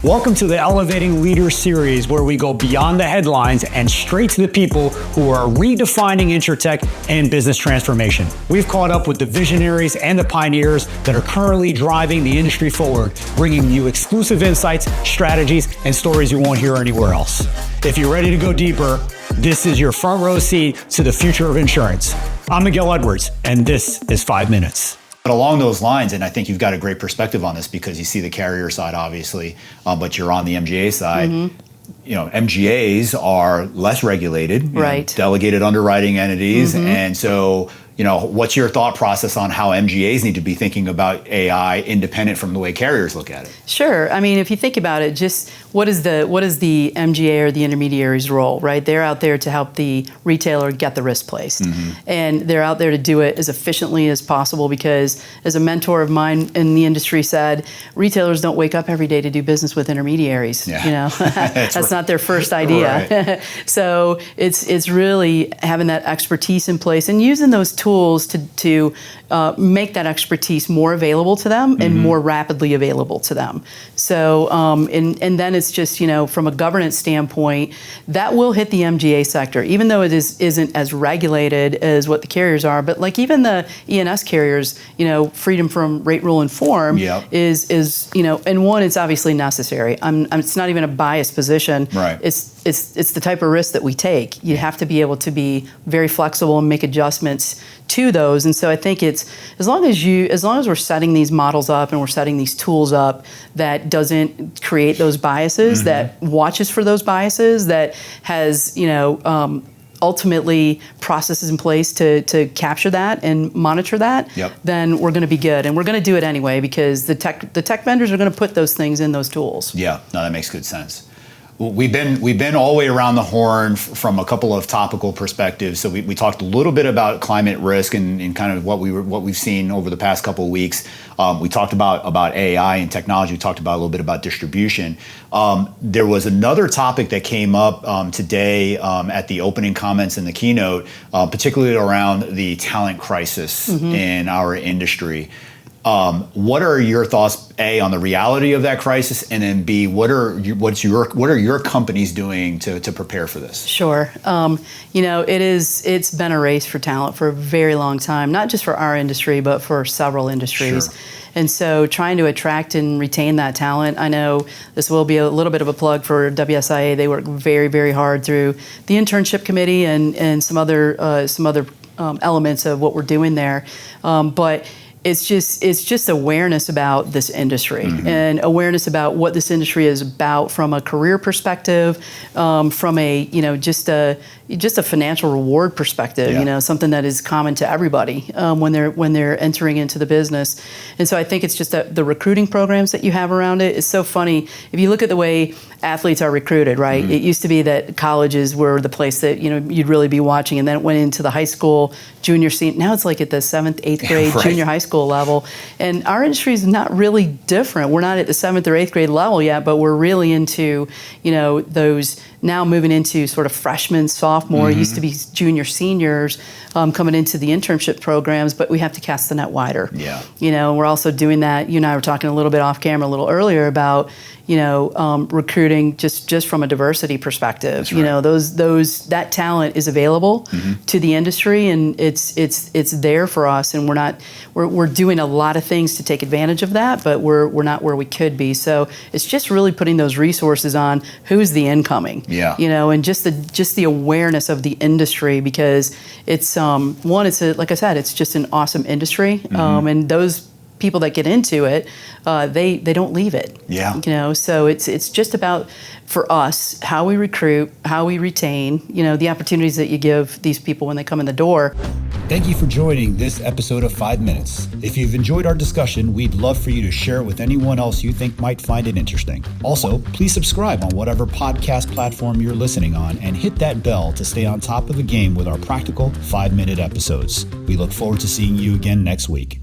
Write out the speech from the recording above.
Welcome to the Elevating Leaders series, where we go beyond the headlines and straight to the people who are redefining insurtech and business transformation. We've caught up with the visionaries and the pioneers that are currently driving the industry forward, bringing you exclusive insights, strategies, and stories you won't hear anywhere else. If you're ready to go deeper, this is your front row seat to the future of insurance. I'm Miguel Edwards, and this is 5 Minutes. But along those lines, and I think you've got a great perspective on this because you see the carrier side, obviously, but you're on the MGA side. You know, MGAs are less regulated, right? Delegated underwriting entities. And so, you know, what's your thought process on how MGAs need to be thinking about AI independent from the way carriers look at it? Sure. I mean, if you think about it, just what is the MGA or the intermediary's role, right? They're out there to help the retailer get the risk placed. And they're out there to do it as efficiently as possible because, as a mentor of mine in the industry said, retailers don't wake up every day to do business with intermediaries. You know, that's not their first idea. So it's really having that expertise in place and using those tools to make that expertise more available to them and more rapidly available to them. So, and then it's just, you know, from a governance standpoint, that will hit the MGA sector, even though it isn't as regulated as what the carriers are. But like even the E&S carriers, you know, freedom from rate, rule, and form is, you know, and one, it's obviously necessary. It's not even a biased position. Right. It's the type of risk that we take. You have to be able to be very flexible and make adjustments to those. And so I think it's as long as we're setting these models up and we're setting these tools up that doesn't create those biases, that watches for those biases, that has, you know, ultimately processes in place to capture that and monitor that, then we're going to be good. And we're going to do it anyway because the tech vendors are going to put those things in those tools. Yeah, no, that makes good sense. We've been all the way around the horn from a couple of topical perspectives. So we talked a little bit about climate risk and kind of what we've seen over the past couple of weeks. We talked about AI and technology. We talked about a little bit about distribution. There was another topic that came up today at the opening comments in the keynote, particularly around the talent crisis in our industry. What are your thoughts, A, on the reality of that crisis, and then B, what are your companies doing to prepare for this? Sure. You know, it's been a race for talent for a very long time, not just for our industry, but for several industries. Sure. And so trying to attract and retain that talent, I know this will be a little bit of a plug for WSIA. They work very, very hard through the internship committee and some other elements of what we're doing there. But it's just awareness about this industry and awareness about what this industry is about from a career perspective, from a, you know, just a financial reward perspective, you know, something that is common to everybody when they're entering into the business. And so I think it's just that the recruiting programs that you have around it is so funny. If you look at the way athletes are recruited, right? It used to be that colleges were the place that, you know, you'd really be watching, and then it went into the high school, junior, senior. Now it's like at the 7th, 8th grade, junior high school level. And our industry is not really different. We're not at the 7th or 8th grade level yet, but we're really into, you know, those now moving into sort of freshmen, sophomore, used to be junior, seniors coming into the internship programs, but we have to cast the net wider. Yeah. You know, we're also doing that. You and I were talking a little bit off camera a little earlier about, you know, recruiting just from a diversity perspective. That's right. You know, that talent is available to the industry, and it's there for us, and we're doing a lot of things to take advantage of that, but we're not where we could be. So it's just really putting those resources on who's the incoming. Yeah. You know, and just the awareness of the industry, because it's like I said, it's just an awesome industry, and those people that get into it, they don't leave it. Yeah. You know, so it's just about, for us, how we recruit, how we retain, you know, the opportunities that you give these people when they come in the door. Thank you for joining this episode of 5 Minutes. If you've enjoyed our discussion, we'd love for you to share it with anyone else you think might find it interesting. Also, please subscribe on whatever podcast platform you're listening on and hit that bell to stay on top of the game with our practical 5-minute episodes. We look forward to seeing you again next week.